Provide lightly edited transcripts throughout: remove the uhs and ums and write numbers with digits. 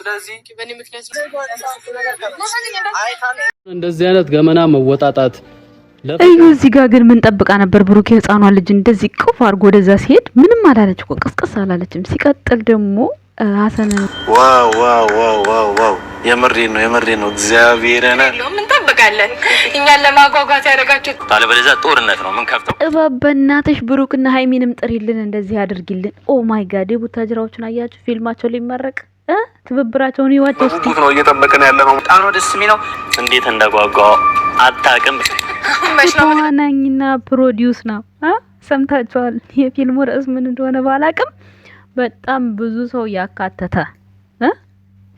ስለዚህ በእኔ ምክንያት እንደዚህ አይነት ገመና መወጣጣት እዩ። እዚህ ጋር ግን ምን ጠብቃ ነበር? ብሩክ ህፃኗ ልጅ እንደዚህ ቅፍ አድርጎ ወደዛ ሲሄድ ምንም አላለች እኮ ቀስቀስ አላለችም። ሲቀጥል ደግሞ ሀሰን ዋው ዋው ዋው ዋው ዋው የምሬ ነው እግዚአብሔርና ምን ጠብቃለን? እኛን ለማጓጓት ያደረጋችሁ አለበለዚያ ጦርነት ነው ምን ከፍተው ጥበብ። በእናትሽ ብሩክና ሃይሚንም ጥሪልን፣ እንደዚህ አድርጊልን። ኦ ማይ ጋድ የቡታጅራዎችን አያችሁ? ፊልማቸው ሊመረቅ ትብብራቸውን ይዋቸው እስቲ ነው እየጠበቀን ያለ ነው። በጣም ነው ደስ የሚለው። እንዴት እንደጓጓ አታውቅም። ተዋናኝና ፕሮዲውስ ነው። ሰምታችኋል። የፊልሙ ርዕስ ምን እንደሆነ ባላቅም በጣም ብዙ ሰው ያካተተ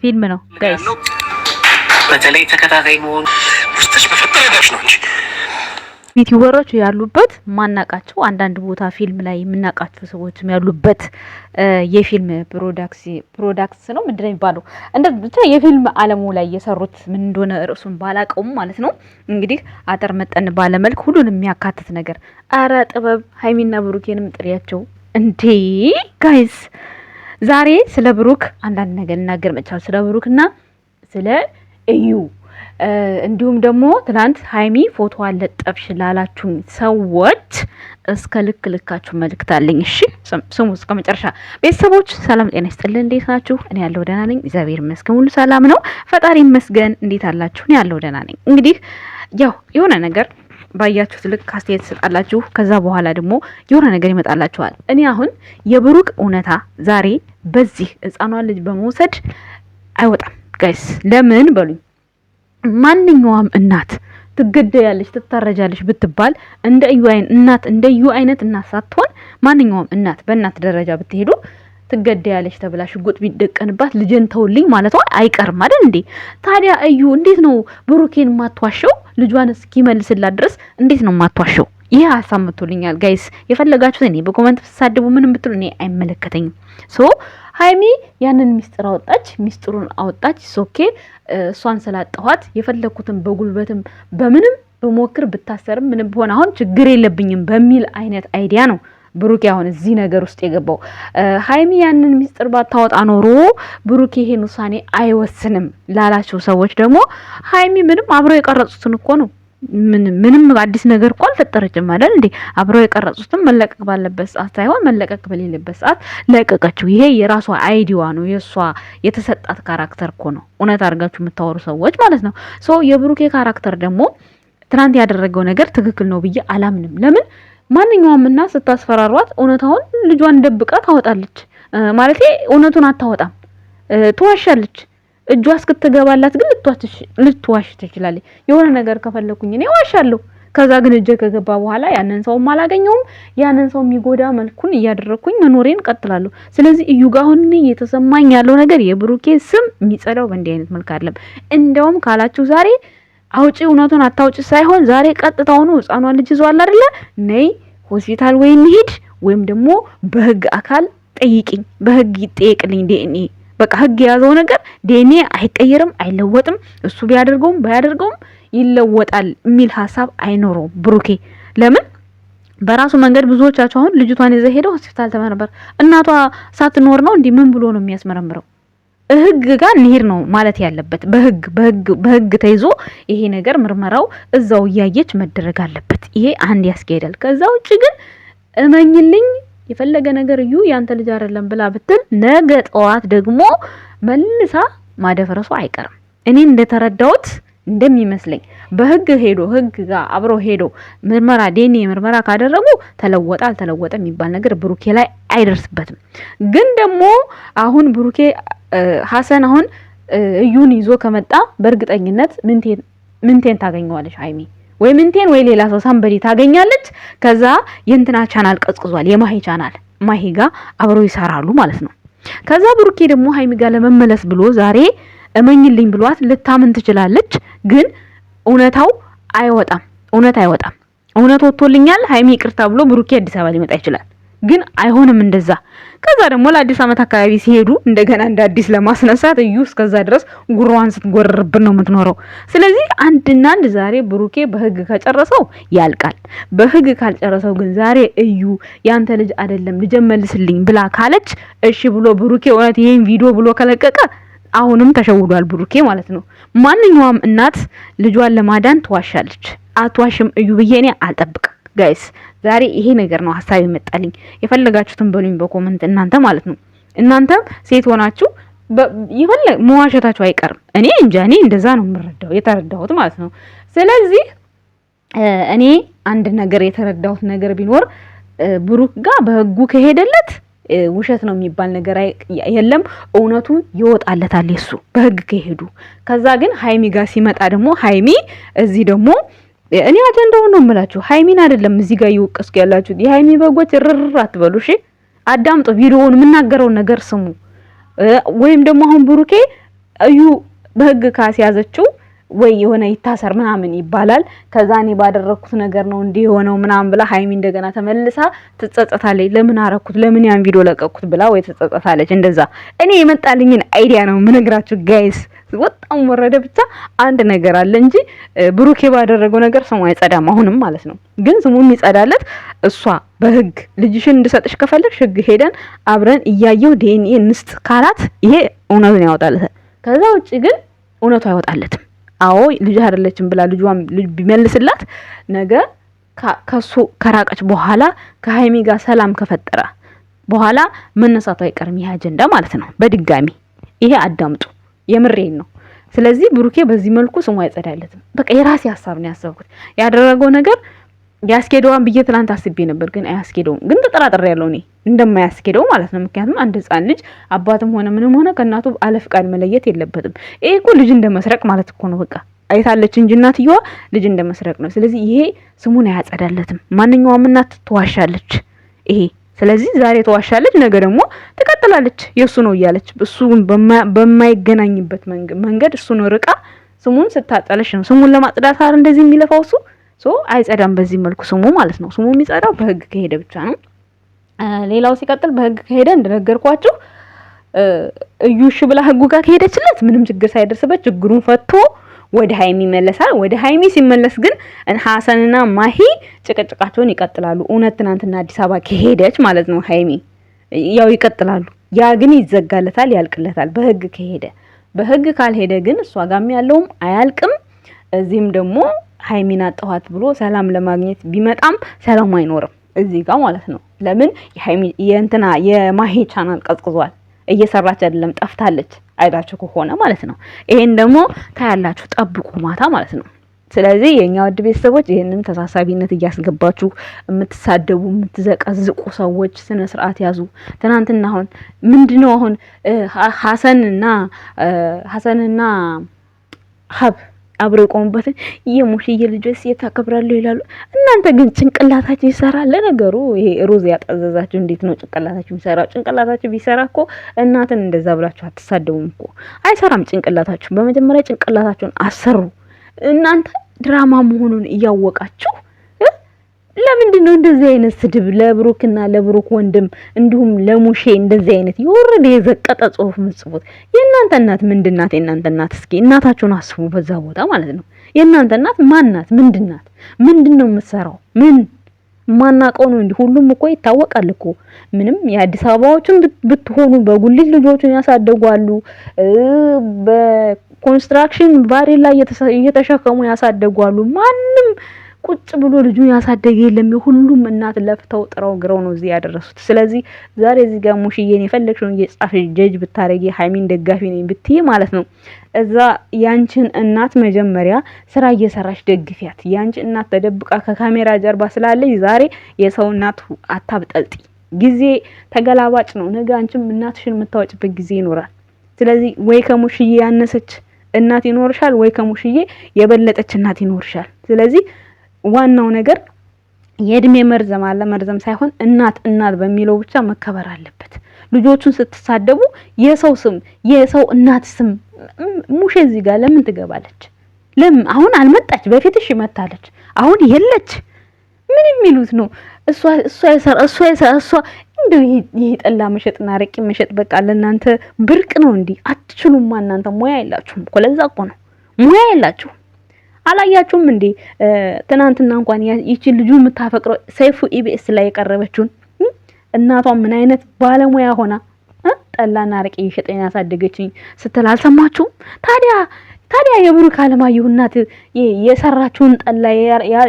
ፊልም ነው ጋይስ። በተለይ ተከታታይ መሆኑ ውስጥሽ በፈጠረሽ ነው እንጂ ዩቲዩበሮች ያሉበት ማናቃቸው አንዳንድ ቦታ ፊልም ላይ የምናቃቸው ሰዎችም ያሉበት የፊልም ፕሮዳክትስ ነው ምንድነው የሚባለው? እንደ ብቻ የፊልም ዓለሙ ላይ የሰሩት ምን እንደሆነ ርዕሱን ባላቀውም ማለት ነው። እንግዲህ አጠር መጠን ባለመልክ ሁሉንም የሚያካትት ነገር። አረ ጥበብ ሃይሚና ብሩኬንም ጥሪያቸው እንዴ ጋይስ። ዛሬ ስለ ብሩክ አንዳንድ ነገር እናገር መቻል፣ ስለ ብሩክና ስለ እዩ እንዲሁም ደግሞ ትናንት ሃይሚ ፎቶ አለጠፍሽ ላላችሁ ሰዎች እስከ ልካችሁ መልእክት አለኝ። እሺ ስሙ እስከ መጨረሻ። ቤተሰቦች ሰላም ጤና ይስጥልን፣ እንዴት ናችሁ? እኔ ያለው ደህና ነኝ፣ እግዚአብሔር ይመስገን፣ ሁሉ ሰላም ነው፣ ፈጣሪ ይመስገን። እንዴት አላችሁ? እኔ ያለው ደህና ነኝ። እንግዲህ ያው የሆነ ነገር ባያችሁት ልክ አስተያየት ትሰጣላችሁ፣ ከዛ በኋላ ደግሞ የሆነ ነገር ይመጣላችኋል። እኔ አሁን የብሩክ እውነታ ዛሬ በዚህ ህፃኗን ልጅ በመውሰድ አይወጣም ጋይስ። ለምን በሉኝ። ማንኛውም እናት ትገደያለሽ ትታረጃለሽ ብትባል እንደ እዩ አይነት እናት ሳትሆን ማንኛውም እናት በእናት ደረጃ ብትሄዱ ትገደያለሽ ተብላ ሽጉጥ ቢደቀንባት ልጅን ተውልኝ ማለቷ አይቀርም አይደል እንዴ? ታዲያ እዩ እንዴት ነው ብሩኬን ማትዋሸው? ልጇን እስኪመልስላት ድረስ እንዴት ነው ማትዋሸው? ይሄ ሀሳብ መጥቶልኛል ጋይስ። የፈለጋችሁት እኔ በኮሜንት ተሳደቡ ምንም ብትሉ እኔ አይመለከተኝም። ሃይሚ ያንን ሚስጥሩን አወጣች። ሶኬ እሷን ስላጣኋት የፈለኩትን በጉልበትም በምንም በሞክር ብታሰርም ምንም ቢሆን አሁን ችግር የለብኝም በሚል አይነት አይዲያ ነው ብሩኬ አሁን እዚህ ነገር ውስጥ የገባው። ሃይሚ ያንን ሚስጥር ባታወጣ ኖሮ ብሩኬ ይሄን ውሳኔ አይወስንም ላላችሁ ሰዎች ደግሞ ሃይሚ ምንም አብረው የቀረጹትን እኮ ነው። ምንም አዲስ ነገር እኮ አልፈጠረችም አይደል እንዴ? አብረው የቀረጹትን መለቀቅ ባለበት ሰዓት ሳይሆን መለቀቅ በሌለበት ሰዓት ለቀቀችው። ይሄ የራሷ አይዲዋ ነው፣ የሷ የተሰጣት ካራክተር እኮ ነው። እውነት አድርጋችሁ የምታወሩ ሰዎች ማለት ነው። የብሩኬ ካራክተር ደግሞ ትናንት ያደረገው ነገር ትክክል ነው ብዬ አላምንም። ለምን ማንኛውም እና ስታስፈራሯት እውነታውን ልጇን ደብቃ ታወጣለች ማለት እውነቱን አታወጣም፣ ትዋሻለች። እጇ እስክትገባላት ግን ልትዋሽ ትችላለች። የሆነ ነገር ከፈለኩኝ እኔ ዋሻለሁ። ከዛ ግን እጄ ከገባ በኋላ ያንን ሰው አላገኘውም። ያንን ሰው የሚጎዳ መልኩን እያደረኩኝ መኖሬን ቀጥላለሁ። ስለዚህ እዩ ጋር አሁን የተሰማኝ ያለው ነገር የብሩኬ ስም የሚጸዳው በእንዲህ አይነት መልክ አይደለም። እንደውም ካላችሁ ዛሬ አውጪ እውነቱን አታውጪ ሳይሆን ዛሬ ቀጥታውኑ ህፃኗን ልጅ ይዟል አይደለ? ነይ ሆስፒታል ወይ እንሂድ ወይም ደግሞ በህግ አካል ጠይቂኝ፣ በህግ ይጠየቅልኝ ዲኤንኤ። በቃ ህግ የያዘው ነገር ዲኤንኤ አይቀየርም፣ አይለወጥም። እሱ ባያደርገውም ይለወጣል የሚል ሀሳብ አይኖረውም ብሩኬ። ለምን በራሱ መንገድ ብዙዎቻቸው አሁን ልጅቷን ይዘው ሄደው ሆስፒታል ተመረመረ። እናቷ ሳትኖር ነው እንዴ? ምን ብሎ ነው የሚያስመረምረው? ህግ ጋር እንሄድ ነው ማለት ያለበት። በህግ ተይዞ ይሄ ነገር ምርመራው እዛው እያየች መደረግ አለበት። ይሄ አንድ ያስኬዳል። ከዛ ውጪ ግን እመኝልኝ የፈለገ ነገር እዩ ያንተ ልጅ አይደለም ብላ ብትል ነገ ጠዋት ደግሞ መልሳ ማደፈረሱ አይቀርም። እኔ እንደተረዳሁት እንደሚመስለኝ በህግ ጋር አብሮ ሄዶ ምርመራ ዲኤንኤ ምርመራ ካደረጉ ተለወጠ አልተለወጠ የሚባል ነገር ብሩኬ ላይ አይደርስበትም። ግን ደግሞ አሁን ብሩኬ ሀሰን አሁን እዩን ይዞ ከመጣ በእርግጠኝነት ምንቴን ታገኘዋለች ሃይሚ ወይ ምንቴን ወይ ሌላ ሰው ሳምበዲ ታገኛለች። ከዛ የእንትና ቻናል ቀዝቅዟል፣ የማሂ ቻናል ማሂ ጋር አብረው ይሰራሉ ማለት ነው። ከዛ ብሩኬ ደግሞ ሃይሚ ጋር ለመመለስ ብሎ ዛሬ እመኝልኝ ብሏት ልታምን ትችላለች። ግን እውነታው አይወጣም። እውነት ወጥቶልኛል ሃይሚ ይቅርታ ብሎ ብሩኬ አዲስ አበባ ሊመጣ ይችላል። ግን አይሆንም እንደዛ። ከዛ ደግሞ ለአዲስ አመት አካባቢ ሲሄዱ እንደገና እንደ አዲስ ለማስነሳት እዩ እስከዛ ድረስ ጉሯን ስትጎርርብን ነው የምትኖረው። ስለዚህ አንድና አንድ ዛሬ ብሩኬ በህግ ከጨረሰው ያልቃል። በህግ ካልጨረሰው ግን ዛሬ እዩ ያንተ ልጅ አይደለም ልጅ መልስልኝ ብላ ካለች እሺ ብሎ ብሩኬ እውነት ይሄን ቪዲዮ ብሎ ከለቀቀ አሁንም ተሸውዷል ብሩኬ ማለት ነው። ማንኛውም እናት ልጇን ለማዳን ትዋሻለች። አትዋሽም እዩ ብዬ እኔ አልጠብቅም ጋይስ። ዛሬ ይሄ ነገር ነው ሐሳብ የመጣልኝ። የፈለጋችሁትን በሉኝ በኮሜንት እናንተ ማለት ነው። እናንተም ሴት ሆናችሁ መዋሸታችሁ አይቀርም። እኔ እንጃ እኔ እንደዛ ነው የተረዳሁት ማለት ነው። ስለዚህ እኔ አንድ ነገር የተረዳሁት ነገር ቢኖር ብሩክ ጋር በህጉ ከሄደለት ውሸት ነው የሚባል ነገር የለም። እውነቱ ይወጣለታል የሱ በህግ ከሄዱ። ከዛ ግን ሃይሚ ጋር ሲመጣ ደግሞ ሃይሚ እዚህ ደግሞ እኔ አጀንዳው ነው የምላችሁ ሃይሚን አይደለም እዚህ ጋር ይወቀስኩ ያላችሁት። የሃይሚ በጎች ርር አትበሉ እሺ። አዳምጡ፣ ቪዲዮውን የምናገረው ነገር ስሙ። ወይም ደግሞ አሁን ብሩኬ እዩ በህግ ካስያዘችው ወይ የሆነ ይታሰር ምናምን ይባላል። ከዛ እኔ ባደረኩት ነገር ነው እንዲህ የሆነው ምናምን ብላ ሃይሚ እንደገና ተመልሳ ትጸጸታለች። ለምን አረኩት ለምን ያን ቪዲዮ ለቀኩት ብላ ወይ ትጸጸታለች። እንደዛ እኔ የመጣልኝን አይዲያ ነው ምነግራችሁ ጋይስ። ወጣው ወረደ ብቻ አንድ ነገር አለ እንጂ ብሩኬ ባደረገው ነገር ስሙ አይጸዳም አሁንም ማለት ነው። ግን ስሙ የሚጸዳለት እሷ በህግ ልጅሽን እንድሰጥሽ ከፈለግሽ ህግ ሄደን አብረን እያየው ዲኤንኤ እንስጥ ካላት ይሄ እውነቱን ያወጣለታል። ከዛ ውጪ ግን እውነቱ አይወጣለትም። አዎ ልጅ አይደለችም ብላ ልጇም ቢመልስላት ነገ ከሱ ከራቀች በኋላ ከሃይሚ ጋር ሰላም ከፈጠረ በኋላ መነሳቱ አይቀርም ይሄ አጀንዳ ማለት ነው። በድጋሚ ይሄ አዳምጡ፣ የምሬን ነው። ስለዚህ ብሩኬ በዚህ መልኩ ስሙ አይጸዳለትም። በቃ የራሴ ሐሳብ ነው ያሰብኩት። ያደረገው ነገር ያስኬደዋን ብዬ ትላንት አስቤ ነበር፣ ግን አያስኬደውም። ግን ተጠራጥሬ ያለው እኔ እንደማያስኬደው ማለት ነው። ምክንያቱም አንድ ህፃን ልጅ አባትም ሆነ ምንም ሆነ ከእናቱ አለፍቃድ መለየት የለበትም። ይሄ እኮ ልጅ እንደመስረቅ ማለት እኮ ነው። በቃ አይታለች እንጂ እናትየዋ ልጅ እንደመስረቅ ነው። ስለዚህ ይሄ ስሙን አያጸዳለትም። ማንኛውም እናት ትዋሻለች። ይሄ ስለዚህ ዛሬ ትዋሻለች፣ ነገ ደግሞ ትቀጥላለች የሱ ነው እያለች እሱ በማይገናኝበት መንገድ እሱ ነው ርቃ ስሙን ስታጠለሽ ነው። ስሙን ለማጽዳት አይደል እንደዚህ የሚለፋው እሱ አይጸዳም በዚህ መልኩ ስሙ ማለት ነው። ስሙ የሚጸዳው በህግ ከሄደ ብቻ ነው። ሌላው ሲቀጥል በህግ ከሄደ እንደነገርኳችሁ እዩሽ ብላ ህጉ ጋር ከሄደችለት ምንም ችግር ሳይደርስበት ችግሩን ፈቶ ወደ ሃይሚ ይመለሳል። ወደ ሃይሚ ሲመለስ ግን ሐሰንና ማሂ ጭቅጭቃቸውን ይቀጥላሉ። እውነት ትናንትና አዲስ አበባ ከሄደች ማለት ነው ሃይሚ ያው ይቀጥላሉ። ያ ግን ይዘጋለታል፣ ያልቅለታል በህግ ከሄደ። በህግ ካልሄደ ግን እሷ ጋርም ያለውም አያልቅም። እዚህም ደግሞ ሃይሚን አጣኋት ብሎ ሰላም ለማግኘት ቢመጣም ሰላም አይኖርም እዚህ ጋር ማለት ነው። ለምን የማሂ ቻናል ቀዝቅዟል፣ እየሰራች አይደለም፣ ጠፍታለች። አይዳችሁ ከሆነ ማለት ነው። ይሄን ደግሞ ታያላችሁ፣ ጠብቁ ማታ ማለት ነው። ስለዚህ የኛ ውድ ቤተሰቦች ይሄንን ተሳሳቢነት እያስገባችሁ የምትሳደቡ የምትዘቀዝቁ ሰዎች ስነ ስርዓት ያዙ። ትናንትና አሁን ምንድነው አሁን ሐሰንና ሀብ አብረው ቆምበትን የሙሽዬ ልጆች ሴት አከብራለሁ ይላሉ። እናንተ ግን ጭንቅላታችሁ ይሰራል? ለነገሩ ይሄ ሩዝ ያጣዘዛችሁ እንዴት ነው ጭንቅላታችሁ ይሰራል? ጭንቅላታችሁ ቢሰራ እኮ እናንተን እንደዛ ብላችሁ አትሳደቡም እኮ። አይሰራም ጭንቅላታችሁ። በመጀመሪያ ጭንቅላታችሁን አሰሩ። እናንተ ድራማ መሆኑን እያወቃችሁ ለምንድን ነው እንደዚህ አይነት ስድብ ለብሩክና ለብሩክ ወንድም እንዲሁም ለሙሼ እንደዚህ አይነት የወረደ የዘቀጠ ጽሁፍ ምጽፉት? የእናንተ እናት ምንድናት? የእናንተ እናት እስኪ እናታችሁን አስቡ በዛ ቦታ ማለት ነው። የእናንተ እናት ማናት? ምንድናት? ምንድነው የምትሰራው? ምን ማናቀው ነው እንዴ? ሁሉም እኮ ይታወቃል እኮ። ምንም የአዲስ አበባዎችን ብትሆኑ በጉሊት ልጆችን ያሳደጓሉ፣ በኮንስትራክሽን ባሪ ላይ እየተሸከሙ ያሳደጓሉ። ማንም ቁጭ ብሎ ልጁን ያሳደገ የለም። ሁሉም እናት ለፍተው ጥረው ግረው ነው እዚህ ያደረሱት። ስለዚህ ዛሬ እዚህ ጋር ሙሽዬን የፈለግሽውን እየጻፍሽ ጀጅ ብታረጊ ሃይሚን ደጋፊ ነኝ ብትይ ማለት ነው እዛ ያንቺን እናት መጀመሪያ ስራ እየሰራሽ ደግፊያት። ያንቺ እናት ተደብቃ ከካሜራ ጀርባ ስላለች ዛሬ የሰው እናት አታብጠልጢ። ጊዜ ተገላባጭ ነው። ነገ አንቺም እናትሽን የምታወጭበት ጊዜ ይኖራል። ስለዚህ ወይ ከሙሽዬ ያነሰች እናት ይኖርሻል፣ ወይ ከሙሽዬ የበለጠች እናት ይኖርሻል። ስለዚህ ዋናው ነገር የእድሜ መርዘም አለ መርዘም ሳይሆን እናት በሚለው ብቻ መከበር አለበት። ልጆቹን ስትሳደቡ የሰው ስም የሰው እናት ስም ሙሼ እዚህ ጋር ለምን ትገባለች? ለምን አሁን አልመጣች? በፊትሽ መታለች፣ አሁን የለች። ምን የሚሉት ነው? እሷ እንደው ይሄ ጠላ መሸጥና አረቂ መሸጥ በቃ ለእናንተ ብርቅ ነው እንዴ? አትችሉማ እናንተ። ሙያ የላችሁም እኮ ለዛ እኮ ነው ሙያ የላችሁም። አላያችሁም እንዴ? ትናንትና እንኳን ይቺ ልጁ የምታፈቅረው ሰይፉ ኢቢኤስ ላይ የቀረበችውን እናቷ ምን አይነት ባለሙያ ሆና ጠላና አረቄ እየሸጠኝ ያሳደገችኝ ስትል አልሰማችሁም? ታዲያ የብሩክ አለማየሁ እናት የሰራችውን ጠላ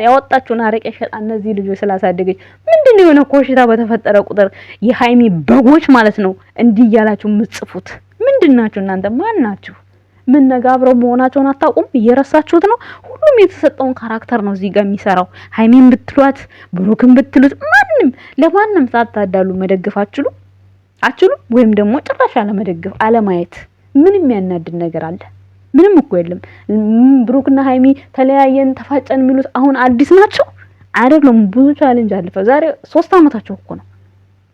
ያወጣችውን አረቄ ሸጣ እነዚህ ልጆች ስላሳደገች ምንድነው የሆነ ኮሽታ በተፈጠረ ቁጥር የሃይሚ በጎች ማለት ነው እንዲህ እያላችሁ ምጽፉት ምንድናችሁ እናንተ? ማን ናችሁ? ምን ነጋብረው መሆናቸውን አታውቁም? እየረሳችሁት ነው። ሁሉም የተሰጠውን ካራክተር ነው እዚህ ጋር የሚሰራው። ሃይሚን ብትሏት ብሩክን ብትሉት ማንንም ለማንም ሳታዳሉ መደገፍ አችሉ ወይም ደግሞ ጭራሽ አለመደገፍ አለማየት። ምንም ያናድድ ነገር አለ? ምንም እኮ የለም። ብሩክና ሃይሚ ተለያየን ተፋጨን የሚሉት አሁን አዲስ ናቸው አይደለም። ብዙ ቻሌንጅ አለፈ። ዛሬ 3 አመታቸው እኮ ነው።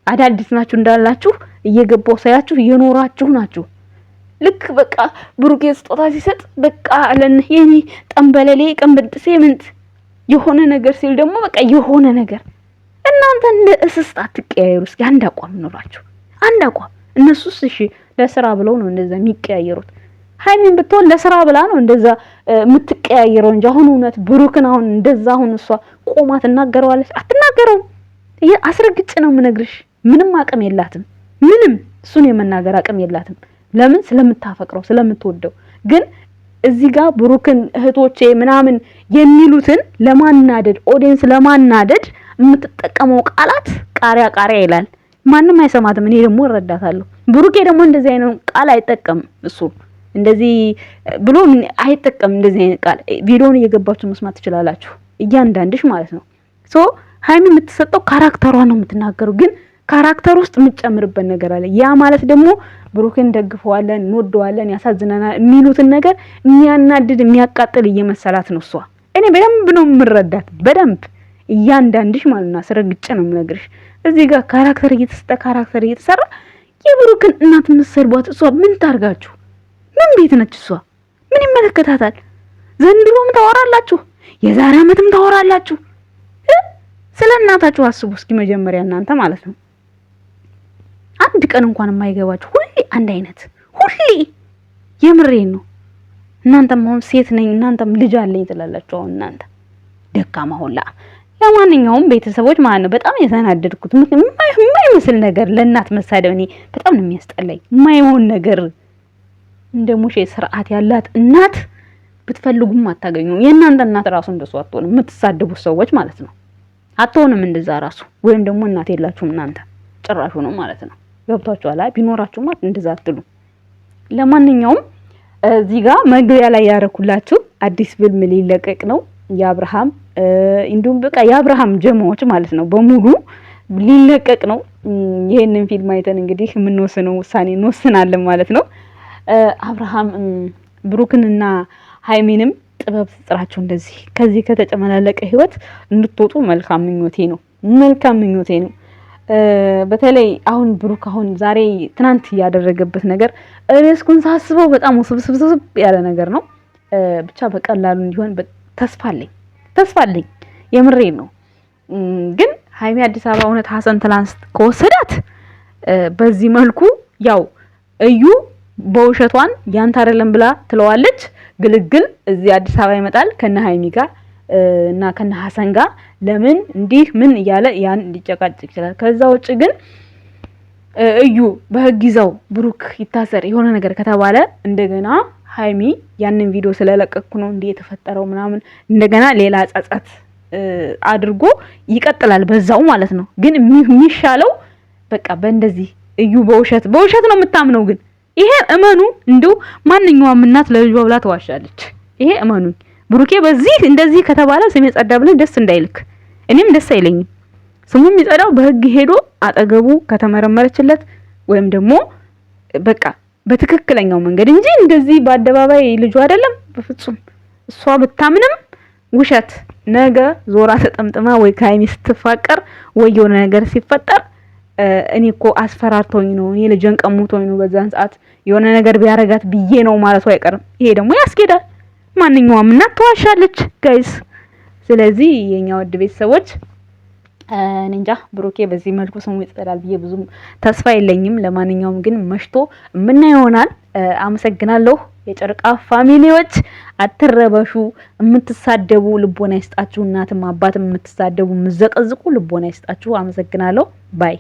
አዳዲስ ናችሁ እንዳላችሁ እየገባው ሳያችሁ እየኖራችሁ ናችሁ። ልክ በቃ ብሩክ ስጦታ ሲሰጥ በቃ አለን የኔ ጠንበለሌ ቀንበጥሴ ምንት የሆነ ነገር ሲል ደግሞ በቃ የሆነ ነገር እናንተ እንደ እስስት አትቀያየሩ። እስኪ አንድ አቋም ኖራችሁ አንድ አቋም። እነሱስ እሺ ለስራ ብለው ነው እንደዛ የሚቀያየሩት። ሃይሚን ብትሆን ለስራ ብላ ነው እንደዛ የምትቀያየረው እንጂ አሁን እውነት ብሩክን አሁን እንደዛ አሁን እሷ ቆማ ትናገረዋለች? አትናገረውም። አስረግጬ ነው የምነግርሽ። ምንም አቅም የላትም። ምንም እሱን የመናገር አቅም የላትም። ለምን? ስለምታፈቅረው ስለምትወደው። ግን እዚህ ጋር ብሩክን እህቶቼ ምናምን የሚሉትን ለማናደድ ኦዲየንስ ለማናደድ የምትጠቀመው ቃላት ቃሪያ ይላል። ማንም አይሰማትም። እኔ ደግሞ እረዳታለሁ። ብሩኬ ደግሞ እንደዚህ አይነት ቃል አይጠቀምም። እሱ እንደዚህ ብሎ አይጠቀምም እንደዚህ አይነት ቃል። ቪዲዮውን እየገባችሁ መስማት ትችላላችሁ እያንዳንድሽ ማለት ነው። ሶ ሃይሚ የምትሰጠው ካራክተሯ ነው የምትናገረው። ግን ካራክተር ውስጥ የምትጨምርበት ነገር አለ። ያ ማለት ደግሞ ብሩክን ደግፈዋለን እንወደዋለን ያሳዝነናል የሚሉትን ነገር የሚያናድድ የሚያቃጥል እየመሰላት ነው እሷ። እኔ በደንብ ነው የምረዳት በደንብ እያንዳንድሽ ማለት ነው። አስረግጬ ነው የምነግርሽ። እዚህ ጋር ካራክተር እየተሰራ የብሩክን እናት የምትሰድቧት እሷ ምን ታርጋችሁ? ምን ቤት ነች እሷ? ምን ይመለከታታል? ዘንድሮም ታወራላችሁ፣ የዛሬ ዓመትም ታወራላችሁ። ስለ እናታችሁ አስቡ እስኪ መጀመሪያ እናንተ ማለት ነው። አንድ ቀን እንኳን የማይገባችሁ ሁሌ አንድ አይነት ሁሌ የምሬን ነው። እናንተም አሁን ሴት ነኝ እናንተም ልጅ አለኝ ትላላችሁ። አሁን እናንተ ደካማ ሁላ። ለማንኛውም ቤተሰቦች ማለት ነው በጣም የተናደድኩት የማይመስል ነገር ለእናት መሳደብ እኔ በጣም ነው የሚያስጠላኝ። የማይሆን ነገር እንደ ሙሼ ስርዓት ያላት እናት ብትፈልጉም አታገኙም። የእናንተ እናት ራሱ እንደሱ አትሆንም። የምትሳደቡት ሰዎች ማለት ነው አትሆንም እንደዛ ራሱ። ወይም ደግሞ እናት የላችሁም እናንተ ጭራሹ ነው ማለት ነው። ገብታችኋል? ቢኖራችሁማ እንደዛ አትሉ። ለማንኛውም እዚህ ጋር መግቢያ ላይ ያረኩላችሁ አዲስ ፊልም ሊለቀቅ ነው የአብርሃም እንዲሁም በቃ የአብርሃም ጀማዎች ማለት ነው በሙሉ ሊለቀቅ ነው። ይሄንን ፊልም አይተን እንግዲህ የምንወስነው ውሳኔ እንወስናለን ማለት ነው። አብርሃም ብሩክንና ሃይሚንም ጥበብ ስጥራችሁ እንደዚህ ከዚህ ከተጨመላለቀ ህይወት እንድትወጡ መልካም ምኞቴ ነው። በተለይ አሁን ብሩክ አሁን ዛሬ ትናንት ያደረገበት ነገር ሪስኩን ሳስበው በጣም ውስብስብ ያለ ነገር ነው። ብቻ በቀላሉ እንዲሆን ተስፋ አለኝ የምሬን ነው። ግን ሃይሚ አዲስ አበባ እውነት ሀሰን ትላንት ከወሰዳት በዚህ መልኩ ያው እዩ በውሸቷን ያንተ አይደለም ብላ ትለዋለች። ግልግል እዚህ አዲስ አበባ ይመጣል ከነ ሃይሚ ጋር እና ከነ ሀሰን ጋር ለምን እንዲህ ምን እያለ ያን ሊጨቃጭቅ ይችላል። ከዛ ውጭ ግን እዩ በህግ ይዘው ብሩክ ይታሰር የሆነ ነገር ከተባለ እንደገና ሃይሚ ያንን ቪዲዮ ስለለቀቅኩ ነው እንዴ የተፈጠረው ምናምን እንደገና ሌላ ጸጸት አድርጎ ይቀጥላል በዛው ማለት ነው። ግን የሚሻለው በቃ በእንደዚህ እዩ በውሸት ነው የምታምነው። ግን ይሄ እመኑ እንደው ማንኛውም እናት ለልጇ ብላ ተዋሻለች። ይሄ እመኑኝ። ብሩኬ በዚህ እንደዚህ ከተባለ ስሜ ጸዳ ብለን ደስ እንዳይልክ እኔም ደስ አይለኝም። ስሙ የሚጸዳው በህግ ሄዶ አጠገቡ ከተመረመረችለት ወይም ደግሞ በቃ በትክክለኛው መንገድ እንጂ እንደዚህ በአደባባይ ልጁ አይደለም በፍጹም። እሷ ብታምንም ውሸት ነገ ዞራ ተጠምጥማ ወይ ከሃይሚ ስትፋቀር ወይ የሆነ ነገር ሲፈጠር እኔ እኮ አስፈራርቶኝ ነው እኔ ልጅን ቀሙቶኝ ነው በዛን ሰዓት የሆነ ነገር ቢያረጋት ብዬ ነው ማለቱ አይቀርም። ይሄ ደግሞ ያስኬዳል። ማንኛውም እናት ተዋሻለች ጋይስ። ስለዚህ የኛ ወድ ቤተሰቦች እንጃ ብሩኬ በዚህ መልኩ ስሙ ይጸዳል ብዬ ብዙም ተስፋ የለኝም። ለማንኛውም ግን መሽቶ ምን ይሆናል። አመሰግናለሁ የጨርቃ ፋሚሊዎች። አትረበሹ። የምትሳደቡ ልቦና ይስጣችሁ። እናትም አባትም የምትሳደቡ የምትዘቀዝቁ ልቦና ይስጣችሁ። አመሰግናለሁ ባይ